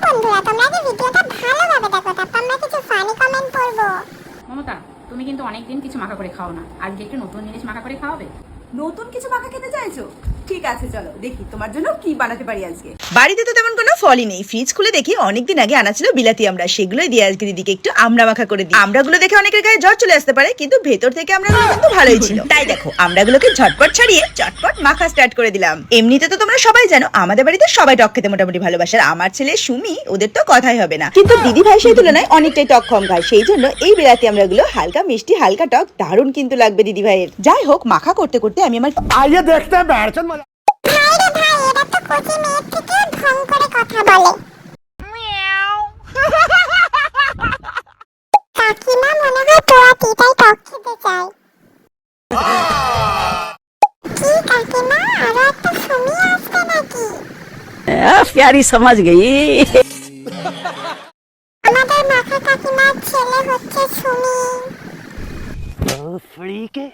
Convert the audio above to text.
বন্ধুরা, তোমরা কি ভিডিওটা ভালোভাবে দেখো, তারপর আমরা কিছু ফানি কমেন্ট করব। মমতা, তুমি কিন্তু অনেকদিন কিছু মাখা করে খাও না, আজকে একটু নতুন জিনিস মাখা করে খাওয়াবে? নতুন কিছু মাখা খেতে চাইছো? ঠিক আছে, চলো দেখি তোমার জন্য কি বানাতে পারি আজকে। বাড়িতে তো তেমন কোনো ফলই নেই, ফ্রিজ খুলে দেখি অনেকদিন আগে আনা ছিল বিলাতি আমরা, সেগুলোই দিয়ে আজকে দিদিকে একটু আমড়া মাখা করে দিই। আমড়াগুলো দেখে অনেকের গায়ে জ্বর চলে আসতে পারে, কিন্তু ভেতর থেকে আমড়াগুলো কিন্তু ভালোই ছিল। তাই দেখো আমড়াগুলোকে ঝটপট ছাড়িয়ে চটপট মাখা স্টার্ট করে দিলাম। এমনিতে তো তোমরা সবাই জানো আমাদের বাড়িতে সবাই টক খেতে মোটামুটি ভালোবাসে, আর আমার ছেলে সুমি ওদের তো কথাই হবে না, কিন্তু দিদি ভাই সেই তুলনায় অনেকটাই টক কম খায়, সেই জন্য এই বিলাতি আমড়াগুলো হালকা মিষ্টি হালকা টক দারুণ কিন্তু লাগবে দিদি ভাইয়ের। যাই হোক, মাখা করতে করতে আমি আমার आइए देखते हैं बैठचंद मजा। ভাই রে ভাই, এরা তো কচি মেয়ের থেকে ঢং করে কথা বলে। কাকিমা মনে হয় পোয়াতিটাই টক খেতে চায়। কি কাকিমা, আরো একটা সুমি আসবে নাকি? प्यारी समझ गई। আমাদের মাখা কাকিমার ছেলে হচ্ছে সুমি। फ्री के